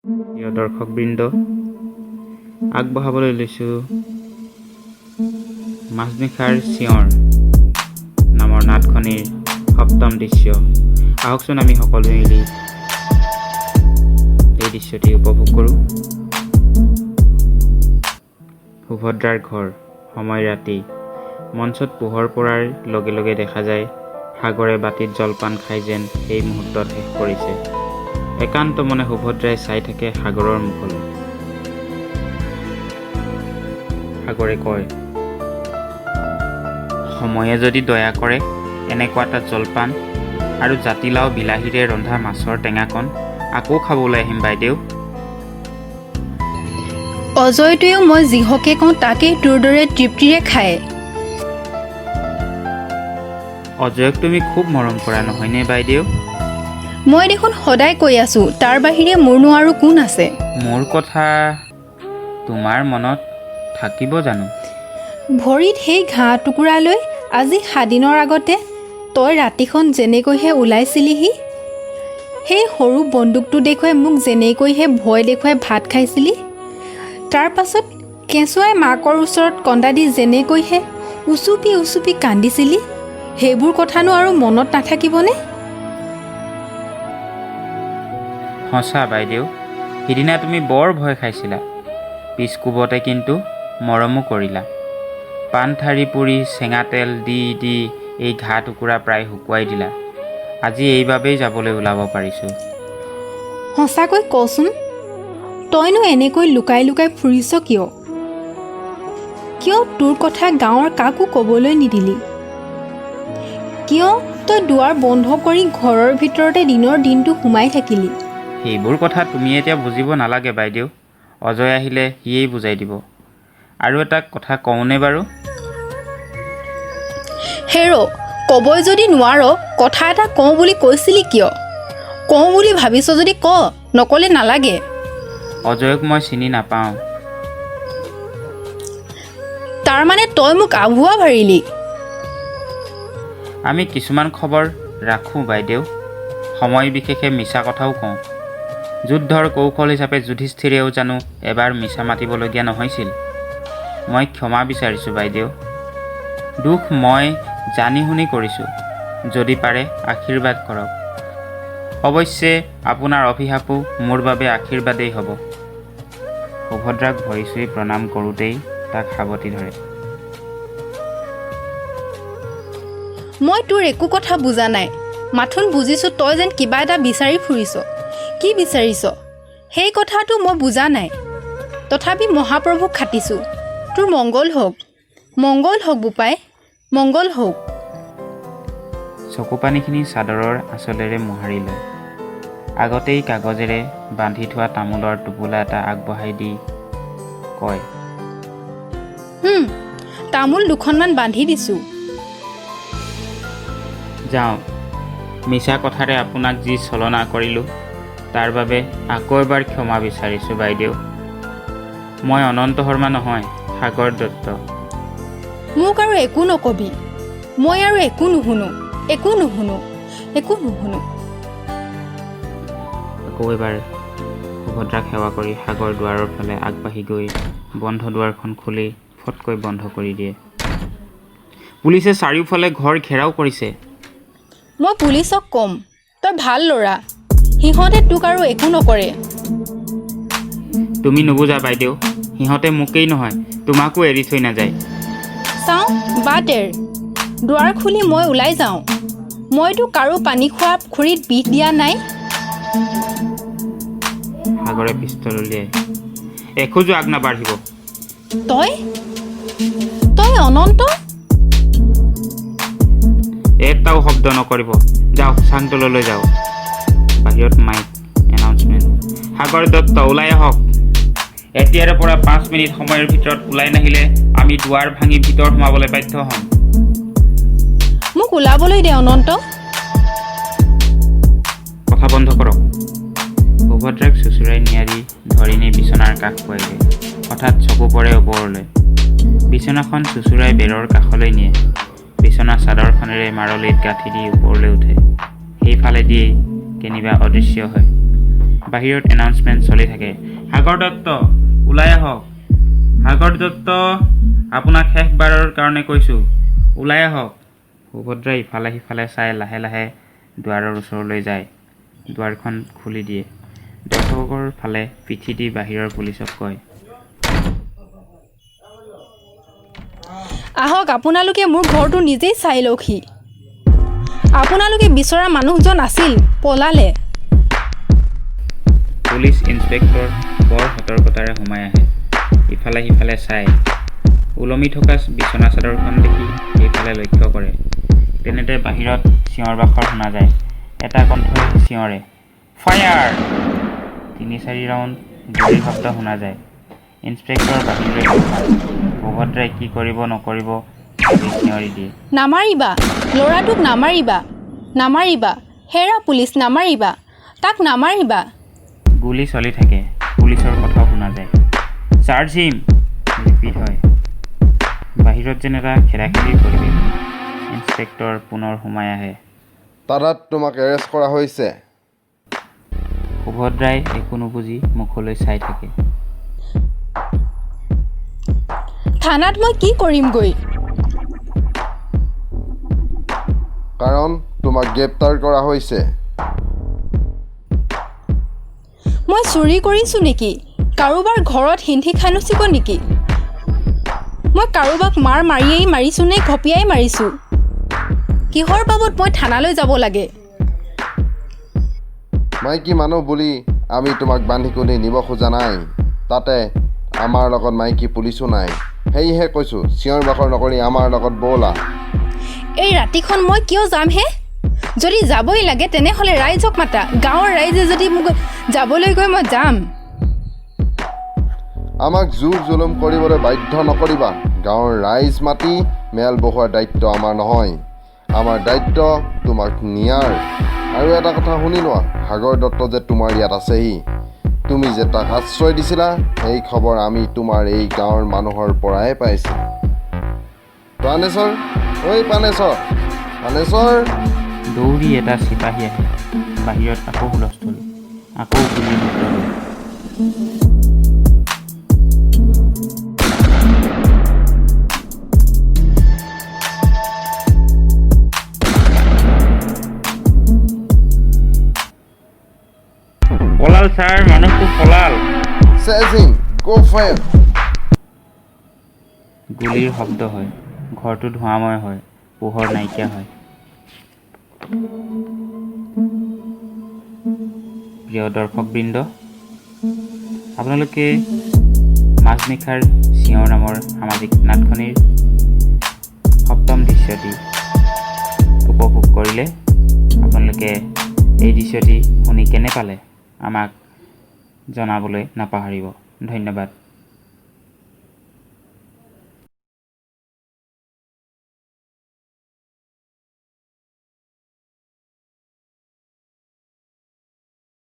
প্ৰিয় দৰ্শকবৃন্দ, আগবঢ়াবলৈ লৈছোঁ মাজনিশাৰ চিঞৰ নামৰ নাটখনিৰ সপ্তম দৃশ্য। আহকচোন আমি সকলোৱে মিলি এই দৃশ্যটি উপভোগ কৰোঁ। সুভদ্ৰাৰ ঘৰ, সময় ৰাতি। মঞ্চত পোহৰ পৰাৰ লগে লগে দেখা যায় সাগৰে বাতিত জলপান খাই যেন এই মুহূৰ্তত শেষ কৰিছে। একান্ত মনে সুভদ্ৰাই চাই থাকে সাগৰৰ মুখলৈ। সাগৰে কয়, সময়ে যদি দয়া কৰে এনেকুৱা এটা জলপান আৰু জাতিলাও বিলাহীৰে ৰন্ধা মাছৰ টেঙাকণ আকৌ খাবলৈ আহিম বাইদেউ। অজয়টোৱেও মই যিহকে কওঁ তাকেই তোৰ দৰে তৃপ্তিৰে খায়। অজয়ক তুমি খুব মৰম কৰা নহয়নে বাইদেউ? মই দেখোন সদায় কৈ আছোঁ, তাৰ বাহিৰে মোৰনো আৰু কোন আছে? মোৰ কথা তোমাৰ মনত থাকিব জানো? ভৰিত সেই ঘাঁহ টুকুৰা লৈ আজি 7 দিনৰ আগতে তই ৰাতিখন যেনেকৈহে ওলাইছিলিহি, সেই সৰু বন্দুকটো দেখুৱাই মোক যেনেকৈহে ভয় দেখুৱাই ভাত খাইছিলি, তাৰ পাছত কেঁচুৱাই মাকৰ ওচৰত কন্দা দি যেনেকৈহে উচুপি উচুপি কান্দিছিলি, সেইবোৰ কথানো আৰু মনত নাথাকিবনে? সঁচা বাইদেউ, সিদিনা তুমি বৰ ভয় খাইছিলা। পিছ কোবতে কিন্তু মৰমো কৰিলা। পাণ ঠাৰি পুৰি চেঙা তেল দি দি এই ঘাঁহ টুকুৰা প্ৰায় শুকুৱাই দিলা। আজি এইবাবেই যাবলৈ ওলাব পাৰিছোঁ। সঁচাকৈ কচোন, তইনো এনেকৈ লুকাই লুকাই ফুৰিছ কিয়? কিয় তোৰ কথা গাঁৱৰ কাকো ক'বলৈ নিদিলি? কিয় তই দুৱাৰ বন্ধ কৰি ঘৰৰ ভিতৰতে দিনৰ দিনটো সোমাই থাকিলি? সেইবোৰ কথা তুমি এতিয়া বুজিব নালাগে বাইদেউ। অজয় আহিলে সিয়েই বুজাই দিব। আৰু এটা কথা কওঁনে বাৰু? হেৰ, ক'বই যদি নোৱাৰ, কথা এটা কওঁ বুলি কৈছিলি কিয়? কওঁ বুলি ভাবিছ যদি ক, নক'লে নালাগে। অজয়ক মই চিনি নাপাওঁ। তাৰমানে তই মোক আভুৱা ভাৰিলি? আমি কিছুমান খবৰ ৰাখোঁ বাইদেউ। সময় বিশেষে মিছা কথাও কওঁ। যুদ্ধৰ কৌশল হিচাপে যুধিষ্ঠিৰেও জানো এবাৰ মিছা মাতিবলগীয়া নহৈছিল। মই ক্ষমা বিচাৰিছোঁ বাইদেউ। দুখ মই জানি শুনি কৰিছোঁ। যদি পাৰে আশীৰ্বাদ কৰক। অৱশ্যে আপোনাৰ অভিশাপো মোৰ বাবে আশীৰ্বাদেই হ'ব। সুভদ্ৰাক ভৰি চুই প্ৰণাম কৰোঁতেই তাক সাৱটি ধৰে। মই তোৰ একো কথা বুজা নাই। মাথোন বুজিছোঁ তই যেন কিবা এটা বিচাৰি ফুৰিছ। কি বিচাৰিছ সেই কথাটো মই বুজা নাই। তথাপি মহাপ্ৰভুক খাটিছোঁ, তোৰ মংগল হওক, মংগল হওক বোপাই, মংগল হওক। চকুপানীখিনি চাদৰৰ আঁচলেৰে মোহাৰি লয়। আগতেই কাগজেৰে বান্ধি থোৱা তামোলৰ টোপোলা এটা আগবঢ়াই দি কয়, তামোল 2খনমান বান্ধি দিছোঁ। যাওঁ। মিছা কথাৰে আপোনাক যি ছলনা কৰিলোঁ তাৰ বাবে আকৌ এবাৰ ক্ষমা বিচাৰিছোঁ বাইদেউ। মই অনন্ত শৰ্মা নহয়, সাগৰ দত্ত। মোক আৰু একো নকবি। মই আৰু একো নুশুনো, একো নুশুনো, একো নুশুনো। আকৌ এবাৰ সুভদ্ৰাক সেৱা কৰি সাগৰ দুৱাৰৰ ফালে আগবাঢ়ি গৈ বন্ধ দুৱাৰখন খুলি ফটকৈ বন্ধ কৰি দিয়ে। পুলিচে চাৰিওফালে ঘৰ ঘেৰাও কৰিছে। মই পুলিচক ক'ম, তই ভাল ল'ৰা, সিহঁতে তোক আৰু একো নকৰে। তুমি নুবুজা বাইদেউ, সিহঁতে মোকেই নহয় তোমাকো এৰি থৈ নাযায়। চাওঁ বাট এৰ, দুৱাৰ খুলি মই ওলাই যাওঁ। মইতো কাৰো পানী খোৱা খৰিত বিষ দিয়া নাই। সাগৰে পিষ্টল উলিয়াই, এখোজো আগ নাবাঢ়িব। তই তই অনন্ত? এটাও শব্দ নকৰিব। যাওক, চাংতললৈ যাওক। বাহিৰত মাইক এনাউন্সমেণ্ট। সাগৰ দত্ত ওলাই আহক। এতিয়াৰে পৰা 5 মিনিট সময়ৰ ভিতৰত ওলাই নাহিলে আমি দুৱাৰ ভাঙি ভিতৰ সোমাবলৈ বাধ্য হ'ম। মোক ওলাবলৈ দে অনন্ত। কথা বন্ধ কৰক। সুভদ্ৰাক চুচুৰাই নিয়াৰি ধৰি নি বিচনাৰ কাষ পোৱাইগে। হঠাৎ চকু পৰে ওপৰলৈ। বিচনাখন চুচুৰাই বেৰৰ কাষলৈ নিয়ে। বিচনা চাদৰখনেৰে মাৰলিত গাঁঠি দি ওপৰলৈ উঠে। সেইফালে দিয়েই কেনিবা অদৃশ্য হয়। বাহিৰত এনাউন্সমেণ্ট চলি থাকে। সাগৰ দত্ত ওলাই আহক, সাগৰ দত্ত, আপোনাক শেষবাৰৰ কাৰণে কৈছোঁ, ওলাই আহক। সুভদ্ৰাই ইফালে সিফালে চাই লাহে লাহে দুৱাৰৰ ওচৰলৈ যায়। দুৱাৰখন খুলি দিয়ে। দৰ্শকৰ ফালে পিঠি দি বাহিৰৰ পুলিচক কয়, আহক, আপোনালোকে মোৰ ঘৰটো নিজেই চাই লওকহি। আপোনালোকে বিচৰা মানুহজন আছিল, পলালে। পুলিচ ইন্সপেক্টৰ বৰ সতৰ্কতাৰে সোমাই আহে। ইফালে সিফালে চাই ওলমি থকা বিচনা চাদৰখন দেখি এইফালে লক্ষ্য কৰে। তেনেতে বাহিৰত চিঞৰ বাখৰ শুনা যায়। এটা কণ্ঠই চিঞৰে, ফায়াৰ! ৩-৪ ৰাউণ্ড গুলীৰ শব্দ শুনা যায়। ইন্সপেক্টৰ বাহিৰলৈ দৌৰ। সুভদ্ৰাই কি কৰিব নকৰিব ভাবি চিঞৰি দিয়ে, নামাৰিবা, ল'ৰাটোক নামাৰিবা, নামাৰিবা, হেৰা পুলিচ, নামাৰিবা, তাক নামাৰিবা। গুলী চলি থাকে। পুলিচৰ কথাও শুনা যায়। চাৰ্জ হিম! ৰিপিট হয়। বাহিৰত যেন এটা খেদাখেদিৰ পৰিৱেশ। ইন্সপেক্টৰ পুনৰ সোমাই আহে। তাত তোমাক এৰেষ্ট কৰা হৈছে। সুভদ্ৰাই একো নুবুজি মুখলৈ চাই থাকে। থানাত মই কি কৰিমগৈ? কাৰণ তোমাক গ্ৰেপ্তাৰ কৰা হৈছে। মই চুৰি কৰিছোঁ নেকি? কাৰোবাৰ ঘৰত হিন্ধি খানুচিব নেকি? মই কাৰোবাক মাৰিয়েই মাৰিছোঁ নে ঘপিয়াই মাৰিছোঁ? কিহৰ বাবদ মই থানালৈ যাব লাগে? মাইকী মানুহ বুলি আমি তোমাক বান্ধি কুন্ধি নিব খোজা নাই। তাতে আমাৰ লগত মাইকী পুলিচো নাই। সেয়েহে কৈছোঁ, চিঞৰ বাখৰ নকৰি আমাৰ লগত ব'লা। এই ৰাতিখন মই কিয় যাম হে? যদি যাবই লাগে তেনেহ'লে ৰাইজক মাতা। গাঁৱৰ ৰাইজে যদি মোক যাবলৈ কৈ মই যাম। আমাক জোৰ জুলুম কৰিবলৈ বাধ্য নকৰিবা। গাঁৱৰ ৰাইজ মাতি মেল বহোৱাৰ দায়িত্ব আমাৰ নহয়। আমাৰ দায়িত্ব তোমাক নিয়াৰ। আৰু এটা কথা শুনি লোৱা, সাগৰ দত্ত যে তোমাৰ ইয়াত আছেহি। তুমি যে তাক আশ্ৰয় দিছিলা, সেই খবৰ আমি তোমাৰ এই গাঁৱৰ মানুহৰ পৰাই পাইছোঁ। প্ৰাণেশ্বৰ, ঐ প্ৰাণেশ্বৰ, প্ৰাণেশ্বৰ! দৌৰি এটা চিপাহী আহে। বাহিৰত আকৌ হুলস্থুল, আকৌ গুলীৰ শব্দ হ'ল। পলাল ছাৰ, মানুহটো পলাল। চেজিং, গো ফায়াৰ! গুলীৰ শব্দ হয়। ঘৰটো ধোঁৱাময় হয়। পোহৰ নাইকিয়া হয়। প্ৰিয় দৰ্শকবৃন্দ, আপোনালোকে মাজনিশাৰ চিঞৰ নামৰ সামাজিক নাটখনিৰ ৭ম দৃশ্যটি উপভোগ কৰিলে। আপোনালোকে এই দৃশ্যটি শুনি কেনে পালে আমাক জনাবলৈ নাপাহৰিব। ধন্যবাদ।